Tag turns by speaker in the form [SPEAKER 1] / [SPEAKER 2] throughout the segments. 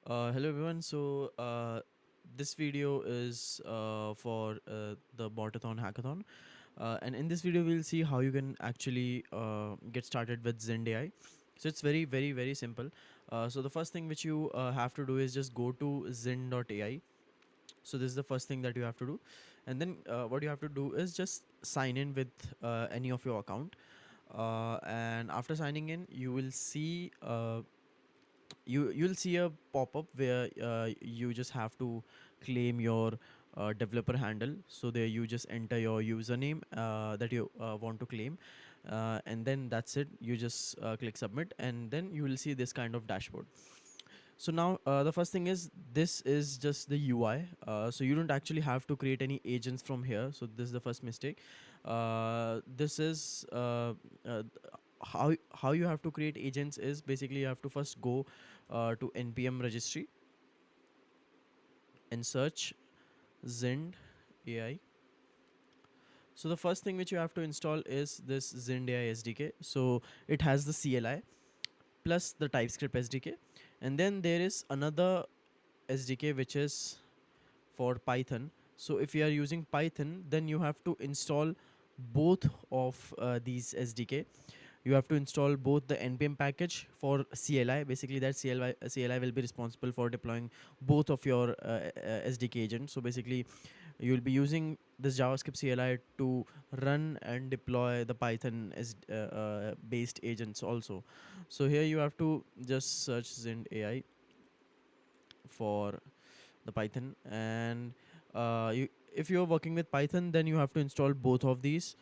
[SPEAKER 1] Hello everyone. This video is for the Botathon hackathon, and in this video we'll see how you can actually get started with Zynd AI. So it's very simple. So the first thing which you have to do is just go to Zynd.ai. So this is the first thing that you have to do, and then what you have to do is just sign in with any of your account, and after signing in, you will see. You'll see a pop-up where you just have to claim your developer handle. So there you just enter your username that you want to claim, and then that's it. You just click submit, and then you will see this kind of dashboard. So now the first thing is, this is just the UI. So you don't actually have to create any agents from here. So this is the first mistake. This is uh, how you have to create agents is basically you have to first go to npm registry and search Zynd AI. So the first thing which you have to install is this Zynd AI SDK. So it has the CLI plus the TypeScript SDK, and then there is another SDK which is for Python. So if you are using Python, then you have to install both of these SDK. You have to install both the npm package for CLI. Basically, that CLI will be responsible for deploying both of your SDK agents. So basically, you will be using this JavaScript CLI to run and deploy the Python based agents also. So here you have to just search Zynd AI for the Python, and if you're working with Python, then you have to install both of these.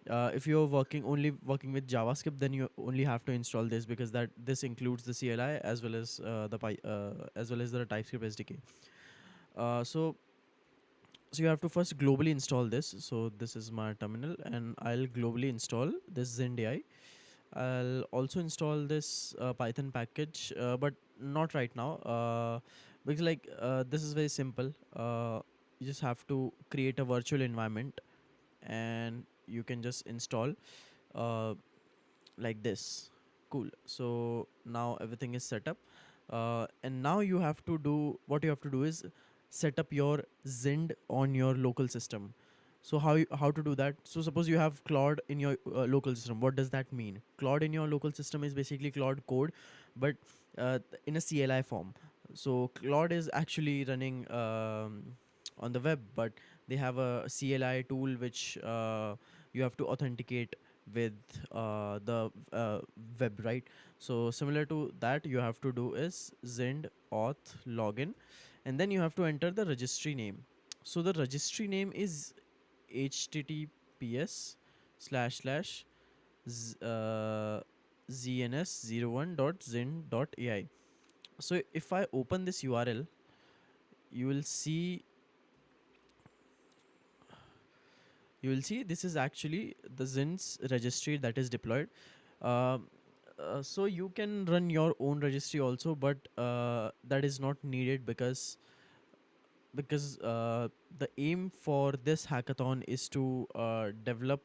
[SPEAKER 1] If you're working with JavaScript, then you only have to install this, because that this includes the CLI as well as as well as the TypeScript SDK. Uh, so so you have to first globally install this. So this is my terminal, and I'll globally install this Zynd AI. I'll also install this Python package, but not right now, because this is very simple. You just have to create a virtual environment, and you can just install uh, like this. Cool. So now everything is set up, and now you have to do what you have to do is set up your Zynd on your local system. So how to do that? So suppose you have Claude in your local system. What does that mean? Claude in your local system is basically Claude code, but in a CLI form. So Claude is actually running on the web, but they have a CLI tool which you have to authenticate with the web, right? So similar to that, you have to do is Zynd auth login, and then you have to enter the registry name. So the registry name is https slash slash zns01.zynd.ai. So if I open this URL, you will see this is actually the Zynd's registry that is deployed. Um so you can run your own registry also, but that is not needed, because the aim for this hackathon is to develop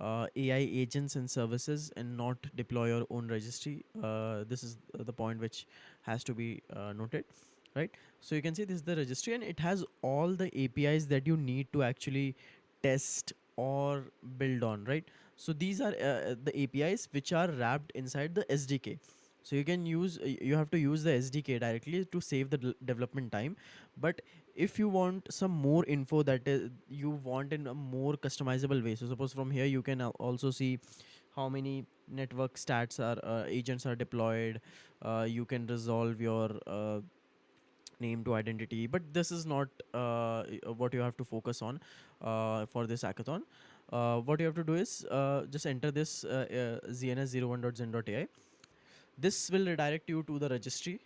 [SPEAKER 1] AI agents and services, and not deploy your own registry. This is the point which has to be noted, right? So you can see this is the registry, and it has all the APIs that you need to actually test or build on, right? So these are the APIs which are wrapped inside the SDK. So you have to use the SDK directly to save the development time. But if you want some more info that you want in a more customizable way, so suppose from here you can also see how many network stats are agents are deployed. You can resolve your name to identity, but this is not what you have to focus on for this hackathon. What you have to do is just enter this zns01.zen.ai. This will redirect you to the registry,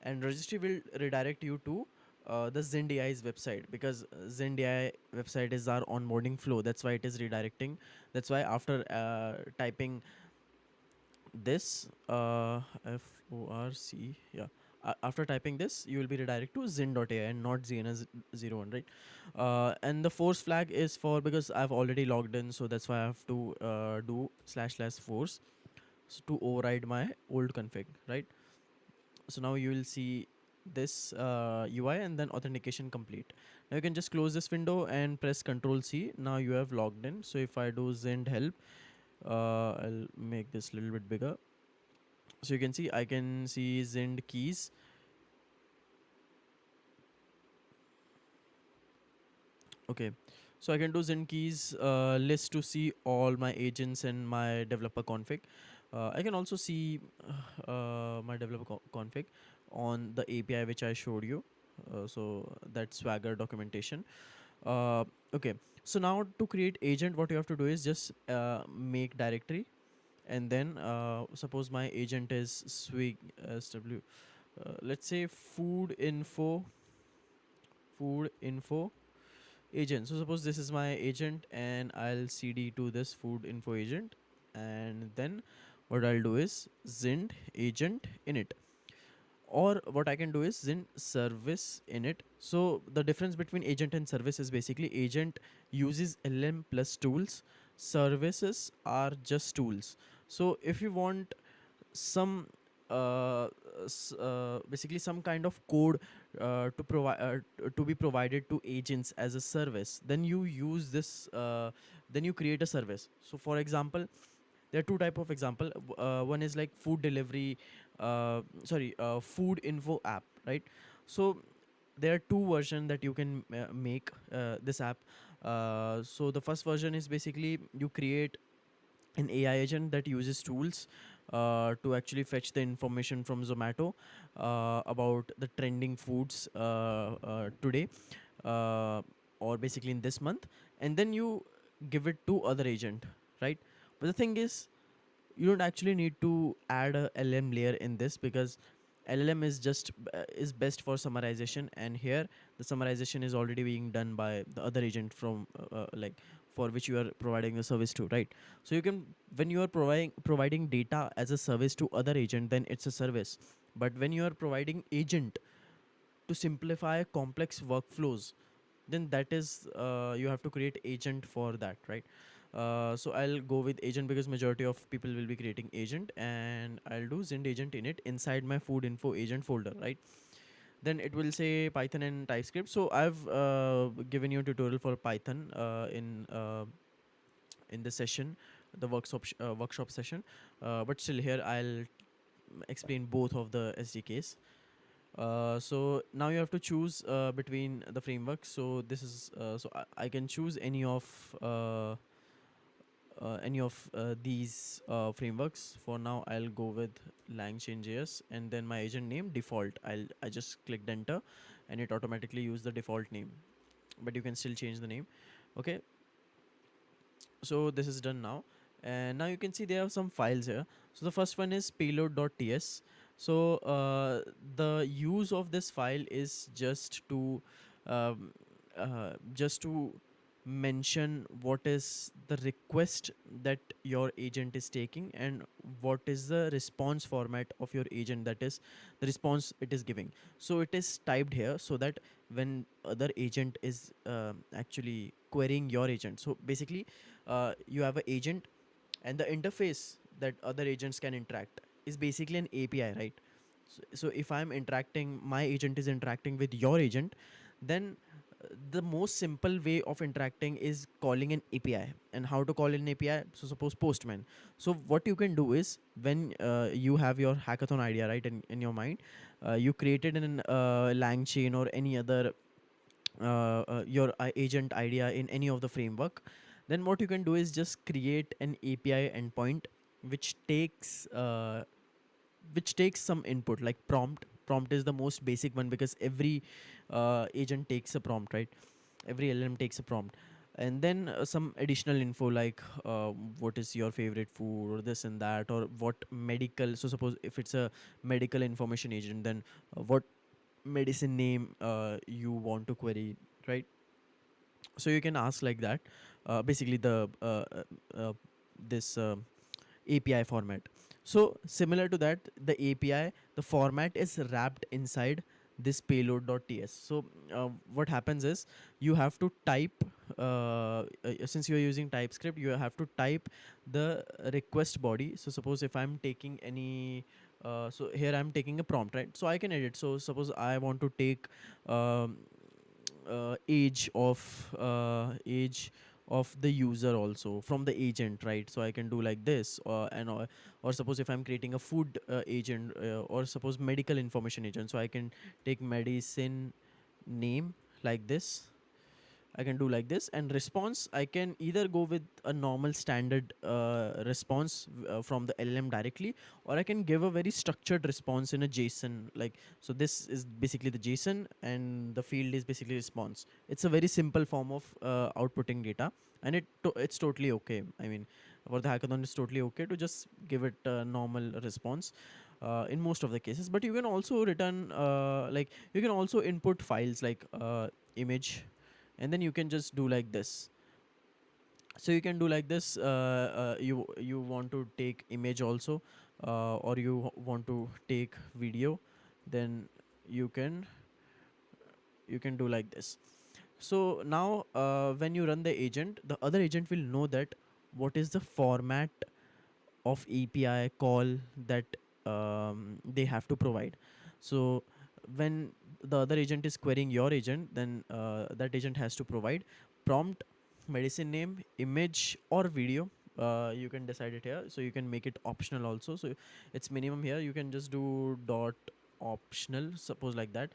[SPEAKER 1] and registry will redirect you to the Zynd AI's website, because Zynd AI website is our onboarding flow. That's why it is redirecting. That's why after typing this FORC, yeah. After typing this, you will be redirected to Zynd.ai and not ZNS01, right? And the force flag is for, because I've already logged in, so that's why I have to do / force, so to override my old config, right? So now you will see this UI and then authentication complete. Now you can just close this window and press Control C. Now you have logged in. So if I do Zynd help, I'll make this a little bit bigger. So you can see I can see Zynd keys. Okay, so I can do Zynd keys list to see all my agents and my developer config. I can also see my developer config on the API which I showed you. So that Swagger documentation. Uh, okay, so now to create agent, what you have to do is just make directory, and then suppose my agent is swig sw. Let's say food info agent. So suppose this is my agent and I'll cd to this food info agent, and then what I'll do is Zynd agent init, or what I can do is Zynd service init. So the difference between agent and service is basically agent uses LM plus tools, services are just tools. So if you want some basically some kind of code to provide to be provided to agents as a service, then you use this then you create a service. So for example, there are two type of example. One is like food delivery, food info app, right? So there are two versions that you can make this app. So the first version is basically you create an AI agent that uses tools to actually fetch the information from Zomato about the trending foods today, uh, or basically in this month, and then you give it to other agent, right? But the thing is, you don't actually need to add a LM layer in this, because LLM is just is best for summarization, and here the summarization is already being done by the other agent from like for which you are providing the service to, right? So you can, when you are providing data as a service to other agent, then it's a service. But when you are providing agent to simplify complex workflows, then that is you have to create agent for that, right? So I'll go with agent because majority of people will be creating agent, and I'll do Zynd agent init inside my food info agent folder, right? Then it will say Python and TypeScript. So I've given you a tutorial for Python in the session, the workshop session, but still here I'll explain both of the SDKs. So now you have to choose between the frameworks. So this is I can choose any of these frameworks. For now, I'll go with LangChain.js, and then my agent name default. I just clicked enter, and it automatically used the default name. But you can still change the name. Okay, so this is done now, and now you can see there are some files here. So the first one is payload.ts. So the use of this file is um, just to mention what is the request that your agent is taking, and what is the response format of your agent, that is the response it is giving. So it is typed here so that when other agent is actually querying your agent, so basically you have an agent, and the interface that other agents can interact is basically an API, right? So if I'm interacting, my agent is interacting with your agent, then the most simple way of interacting is calling an API. And how to call an API? So suppose Postman. So what you can do is, when you have your hackathon idea, right, in your mind, you created an LangChain or any other your agent idea in any of the framework, then what you can do is just create an API endpoint which takes some input like prompt. Prompt is the most basic one because every agent takes a prompt, right? Every LM takes a prompt, and then some additional info like what is your favorite food, or this and that, or what medical. So suppose if it's a medical information agent, then what medicine name you want to query, right? So you can ask like that. Basically the this API format. So similar to that, the API, the format is wrapped inside this payload.ts. So what happens is, you have to type since you are using TypeScript, you have to type the request body. So suppose if I'm taking any So here I'm taking a prompt, right? So I can edit. So suppose I want to take um, age of the user also from the agent, right? So I can do like this, or suppose if I'm creating a food agent, or suppose medical information agent, so I can take medicine name like this. I can do like this, and response I can either go with a normal standard response from the LLM directly, or I can give a very structured response in a JSON. Like, so this is basically the JSON, and the field is basically response. It's a very simple form of outputting data, and it's totally okay. I mean, for the hackathon, it's totally okay to just give it a normal response. In most of the cases, but you can also return like you can also input files like image, and then you can just do like this. So you can do like this, you want to take image also, or you want to take video, then you can you can do like this. So now when you run the agent, the other agent will know that what is the format of API call that they have to provide. So when the other agent is querying your agent, then that agent has to provide prompt, medicine name, image, or video. You can decide it here, so you can make it optional also. So it's minimum here. You can just do dot optional, suppose like that.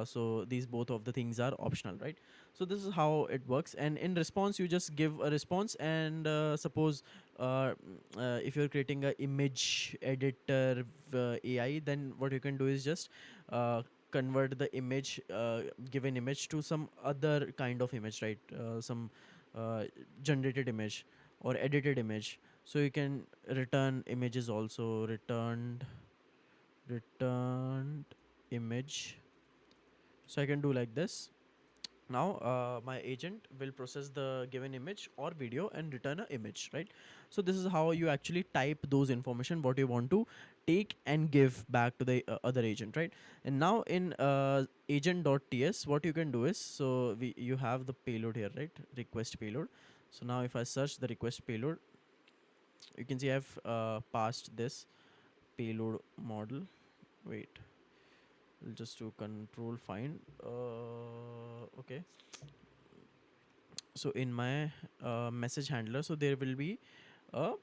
[SPEAKER 1] So these both of the things are optional, right? So this is how it works, and in response you just give a response, and suppose if you're creating a image editor AI, then what you can do is just convert the image, given image, to some other kind of image, right? Some uh, generated image or edited image. So you can return images also, returned image. So I can do like this. Now my agent will process the given image or video and return a image, right? So this is how you actually type those information what you want to take and give back to the other agent, right? And now in agent.ts, what you can do is, so you have the payload here, right? Request payload. So now if I search the request payload, you can see I've passed this payload model. Wait, I'll just do control find. Okay, so in my message handler, so there will be a,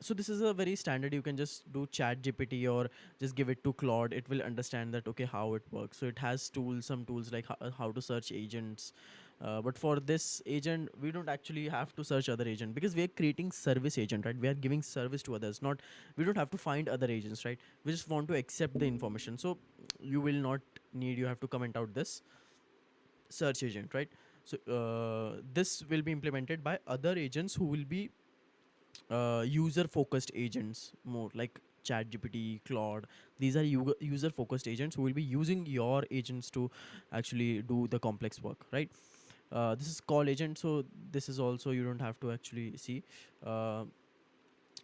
[SPEAKER 1] so this is a very standard, you can just do chat gpt or just give it to Claude, it will understand that okay how it works. So it has tools, some tools like how to search agents, but for this agent we don't actually have to search other agent, because we are creating service agent, right? We are giving service to others, not, we don't have to find other agents, right? We just want to accept the information. So you will not need, you have to comment out this search agent, right? So this will be implemented by other agents who will be user focused agents, more like ChatGPT, Claude. These are user focused agents who will be using your agents to actually do the complex work, right? This is call agent, so this is also, you don't have to actually see. uh,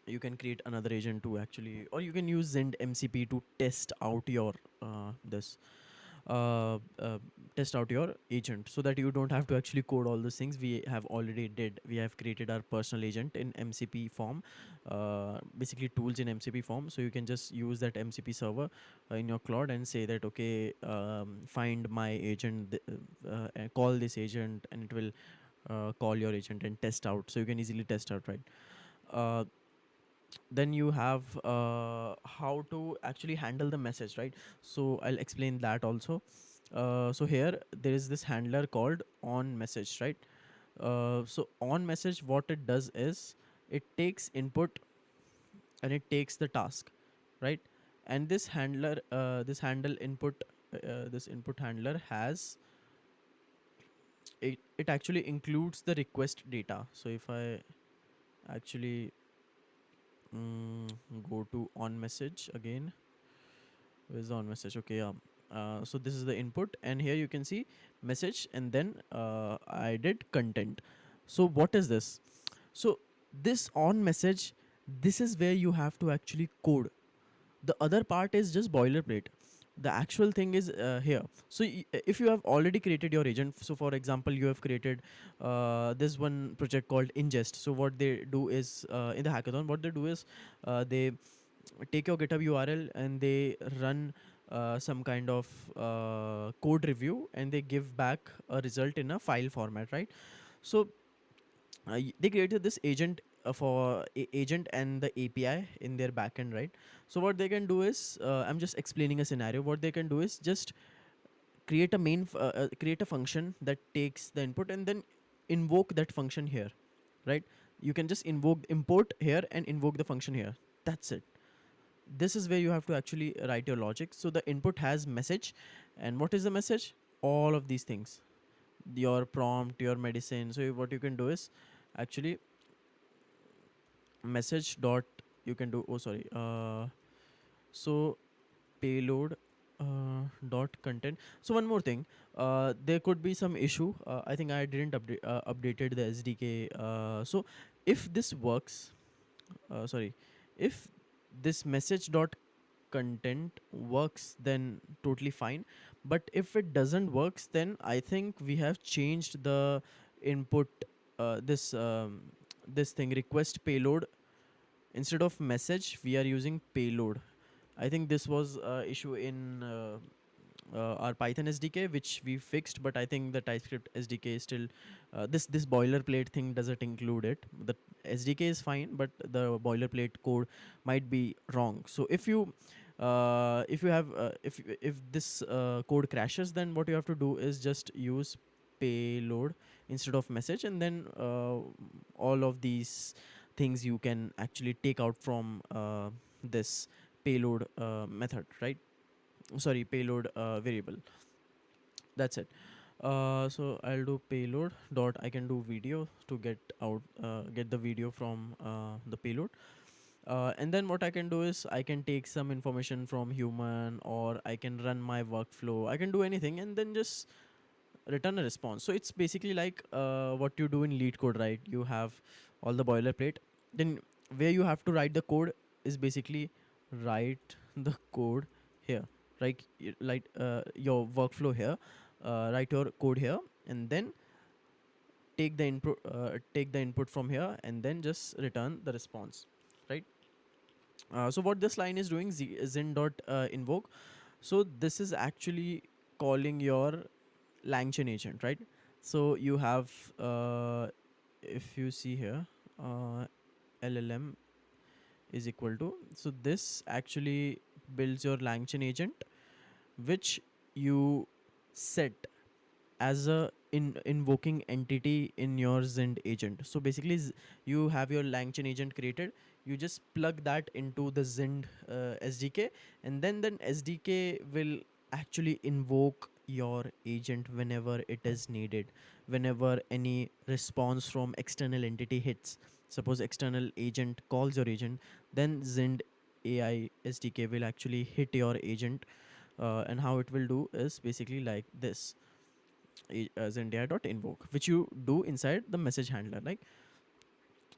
[SPEAKER 1] you can create another agent to actually, or you can use Zynd MCP to test out your this uh, uh, test out your agent, so that you don't have to actually code all those things. We have already did, we have created our personal agent in MCP form, basically tools in MCP form. So you can just use that MCP server in your Claude and say that okay, find my agent, and call this agent, and it will call your agent and test out, so you can easily test out, right? uh, then you have how to actually handle the message, right? So I'll explain that also. So here there is this handler called on message, right? So on message, what it does is it takes input and it takes the task, right? And this handler, this handle input, this input handler has, it actually includes the request data. So if I actually mm, go to on message again, where's the on message? Okay, yeah. So this is the input, and here you can see message, and then I did content. So what is this? So this on message, this is where you have to actually code. The other part is just boilerplate. The actual thing is here. So if you have already created your agent, so for example you have created this one project called ingest. So what they do is, in the hackathon what they do is, they take your GitHub URL and they run some kind of code review, and they give back a result in a file format, right? So they created this agent for agent and the API in their backend, right? So what they can do is, I'm just explaining a scenario. What they can do is just create a create a function that takes the input and then invoke that function here, right? You can just invoke import here and invoke the function here. That's it. This is where you have to actually write your logic. So the input has message, and what is the message? All of these things, your prompt, your medicine. So what you can do is actually message dot, you can do, oh sorry, so payload dot content. So one more thing, there could be some issue. I think I didn't updated the SDK. So if this works, sorry, if this message dot content works, then totally fine. But if it doesn't works, then I think we have changed the input, this this thing, request payload. Instead of message, we are using payload. I think this was issue in our Python SDK, which we fixed, but I think the TypeScript SDK is still, this boilerplate thing doesn't include it. The SDK is fine, but the boilerplate code might be wrong. So if you have if this code crashes, then what you have to do is just use payload instead of message, and then all of these things you can actually take out from this payload method, right? Sorry, payload variable. That's it. So I'll do payload dot, I can do video to get out, get the video from the payload. And then what I can do is I can take some information from human, or I can run my workflow, I can do anything, and then just return a response. So it's basically like what you do in lead code, right? You have all the boilerplate. Then where you have to write the code is basically write the code here, right? Like your workflow here, write your code here, and then take the input from here, and then just return the response, right? So what this line is doing, Zynd dot invoke. So this is actually calling your LangChain agent, right? So you have, if you see here, LLM is equal to, so this actually builds your LangChain agent, which you set as a invoking entity in your Zynd agent. So basically, you have your LangChain agent created. You just plug that into the Zynd SDK, and then SDK will actually invoke your agent whenever it is needed. Whenever any response from external entity hits, suppose external agent calls your agent, then Zynd AI SDK will actually hit your agent. And how it will do is basically like this, Zendia.invoke, which you do inside the message handler. Like,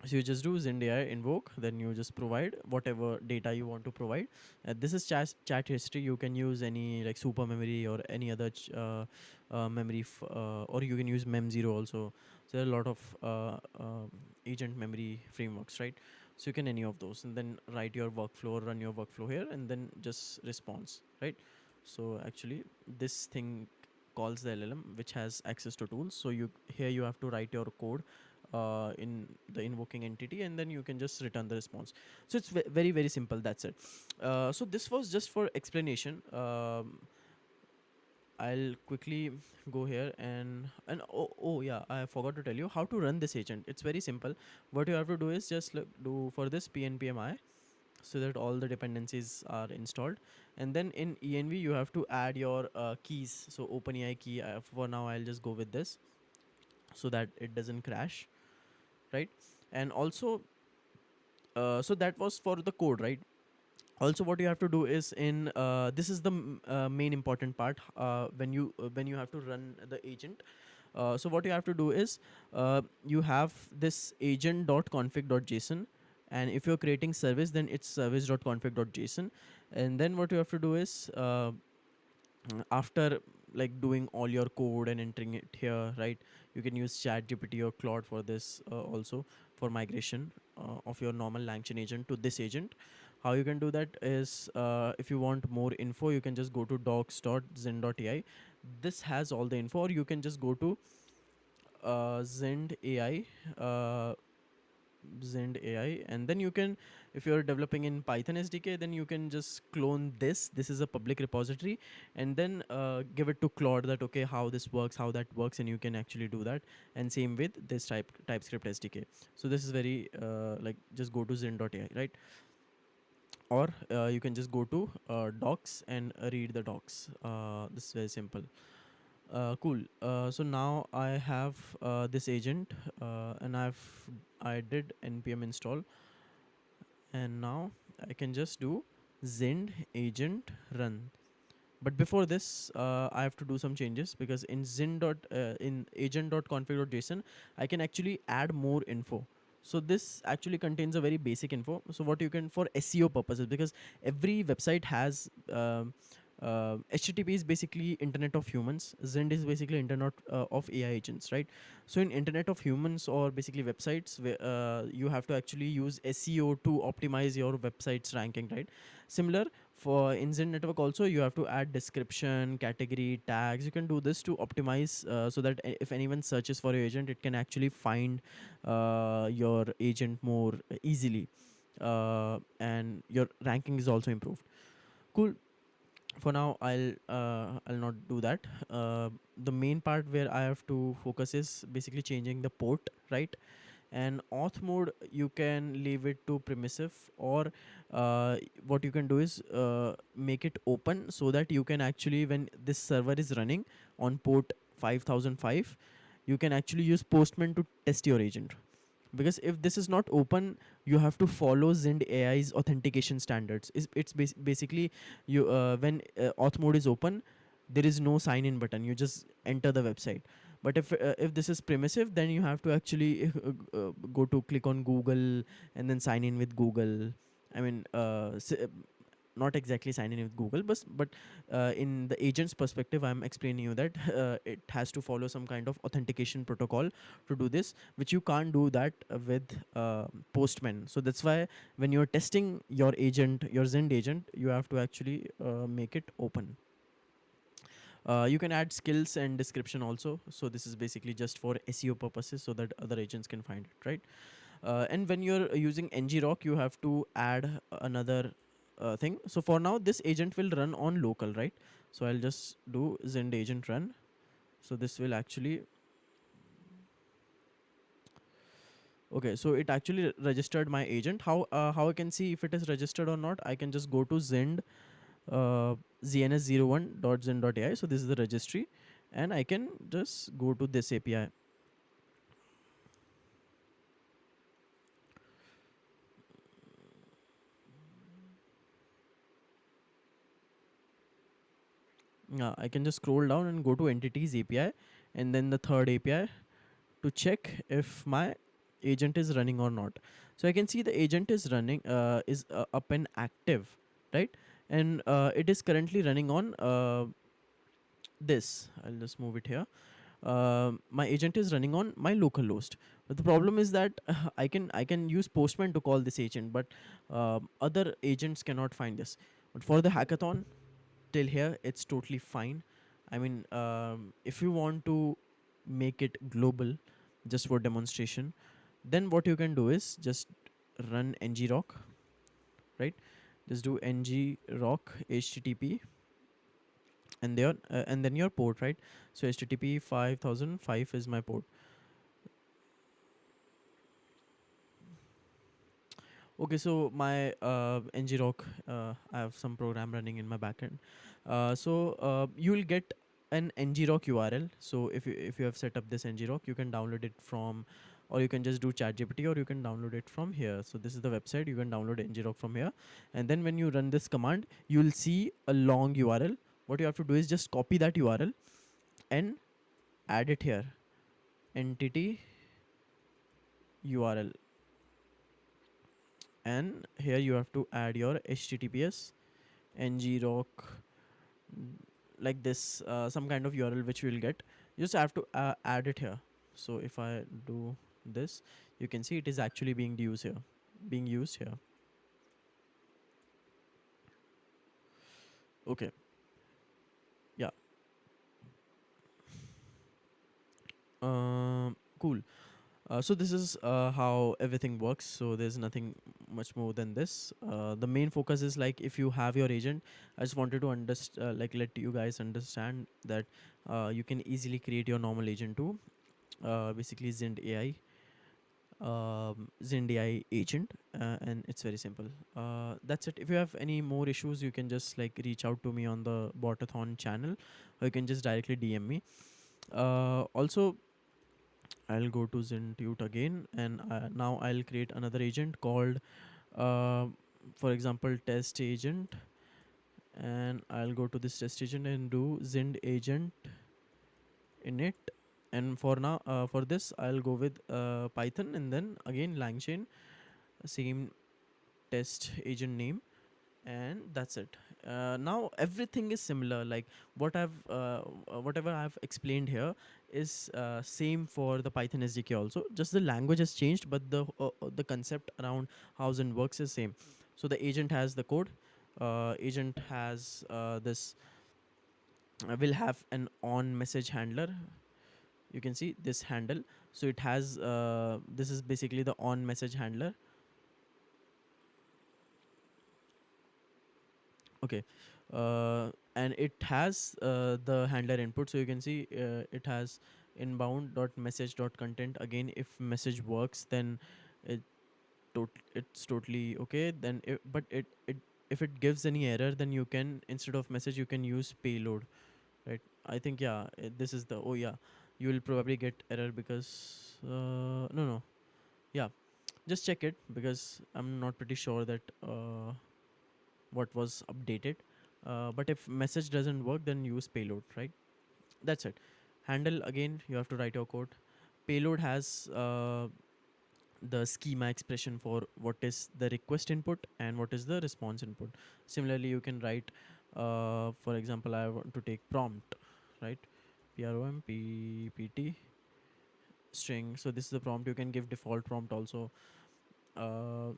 [SPEAKER 1] so you just do Zendia invoke, then you just provide whatever data you want to provide. This is chat history. You can use any like super memory or any other memory, or you can use mem0 also. So there are a lot of agent memory frameworks, right? So you can any of those, and then write your workflow, run your workflow here, and then just response, right? So actually, this thing calls the LLM, which has access to tools. So you have to write your code in the invoking entity, and then you can just return the response. So it's very very simple. That's it. So this was just for explanation. I'll quickly go here and oh yeah, I forgot to tell you how to run this agent. It's very simple. What you have to do is just do for this pnpmi, so that all the dependencies are installed, and then in env you have to add your keys. So openai key, for now I'll just go with this so that it doesn't crash, right? And also, so that was for the code, right? Also what you have to do is in this is the main important part, when you have to run the agent. So what you have to do is, you have this agent.config.json, and if you're creating service, then it's service.config.json. And then what you have to do is, after like doing all your code and entering it here, right? You can use chat gpt or claude for this, also for migration of your normal langchain agent to this agent. How you can do that is, if you want more info, you can just go to docs.zen.ai. This has all the info, or you can just go to Zynd AI, uh, Zynd AI, and then you can, if you're developing in Python SDK, then you can just clone this. This is a public repository, and then give it to Claude that okay, how this works, how that works, and you can actually do that. And same with this TypeScript SDK. So this is very like, just go to Zynd.ai, right? Or you can just go to docs and read the docs. This is very simple. Cool. So now I have this agent, and I did npm install, and now I can just do Zynd agent run. But before this, I have to do some changes, because in in agent.config.json, I can actually add more info. So this actually contains a very basic info. So what you can, for SEO purposes, because every website has HTTP is basically Internet of Humans. Zynd is basically Internet of AI agents, right? So in Internet of Humans, or basically websites, you have to actually use SEO to optimize your website's ranking, right? Similar, for in Zen network also, you have to add description, category, tags. You can do this to optimize, so that if anyone searches for your agent, it can actually find your agent more easily, and your ranking is also improved. Cool. For now, I'll not do that. The main part where I have to focus is basically changing the port, right? And auth mode, you can leave it to permissive, or what you can do is make it open, so that you can actually, when this server is running on port 5005, you can actually use postman to test your agent. Because if this is not open, you have to follow Zynd AI's authentication standards. It's basically, you when auth mode is open, there is no sign in button, you just enter the website. But if this is permissive, then you have to actually go to click on Google, and then sign in with Google. I mean, not exactly sign in with Google, but in the agent's perspective, I'm explaining you that it has to follow some kind of authentication protocol to do this, which you can't do that with Postman. So that's why when you're testing your agent, your Zynd agent, you have to actually make it open. You can add skills and description also. So this is basically just for SEO purposes, so that other agents can find it, right? And when you're using ngrok, you have to add another thing. So for now, this agent will run on local, right? So I'll just do Zynd agent run. So this will actually, okay, so it actually registered my agent. How I can see if it is registered or not? I can just go to Zynd, uh, zns01.zynd.ai. So this is the registry, and I can just go to this API. I can just scroll down and go to entities API, and then the third API, to check if my agent is running or not. So I can see the agent is running, is up and active, right? And it is currently running on this. I'll just move it here. My agent is running on my local host. But the problem is that I can use Postman to call this agent, but other agents cannot find this. But for the hackathon, till here it's totally fine. I mean, if you want to make it global, just for demonstration, then what you can do is just run ngrok, right? Just do ngrok http, and then your port, right? So http 5005 is my port. Okay, so my ngrok, I have some program running in my backend. So you will get an ngrok URL. So if you have set up this ngrok, you can download it from, or you can just do ChatGPT, or you can download it from here. So this is the website. You can download ngrok from here, and then when you run this command, you will see a long URL. What you have to do is just copy that URL and add it here. Entity URL, and here you have to add your https ngrok, like this, some kind of URL which you will get. You just have to add it here. So if I do this, you can see it is actually being used here. Okay. Yeah. Cool. So this is how everything works. So there's nothing much more than this. The main focus is like if you have your agent, I just wanted to understand, like let you guys understand that you can easily create your normal agent too. Basically, Zynd AI, Zynd AI agent, and it's very simple. That's it. If you have any more issues, you can just like reach out to me on the Botathon channel, or you can just directly DM me. Also, I'll go to Zintute again, and now I'll create another agent called, uh, for example, test agent, and I'll go to this test agent and do Zynd agent init. And for now, for this, I'll go with Python, and then again LangChain, same test agent name, and that's it. Now everything is similar. Like whatever I've explained here is same for the Python SDK also. Just the language has changed, but the concept around how Zen works is same. So the agent has the code. Agent has this will have an on message handler. You can see this handle. So it has this is basically the on message handler. Okay. And it has the handler input, so you can see it has inbound dot message dot content. Again, if message works, then it it's totally okay. Then but it if it gives any error, then you can, instead of message, you can use payload, right? I think, yeah, this is the, oh yeah, you will probably get error because no, no, yeah, just check it because I'm not pretty sure that what was updated. But if message doesn't work, then use payload, right? That's it. Handle, again, you have to write your code. Payload has the schema expression for what is the request input and what is the response input. Similarly, you can write, for example, I want to take prompt, right? PROMPPT string. So this is the prompt. You can give default prompt also, uh,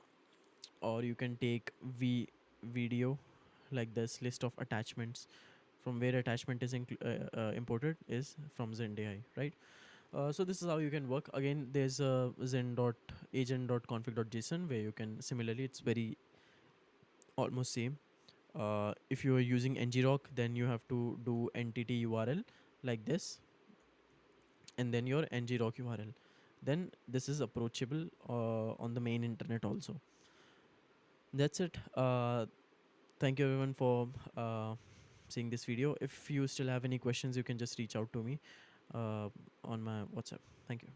[SPEAKER 1] or you can take video, like this list of attachments, from where attachment is imported is from Zynd AI, right? So this is how you can work. Again, there's a zen.agent.config.json where you can, similarly, it's very almost same. If you are using ngrok, then you have to do entity URL like this, and then your ngrok URL. Then this is approachable on the main internet also. That's it. Thank you everyone for seeing this video. If you still have any questions, you can just reach out to me on my WhatsApp. Thank you.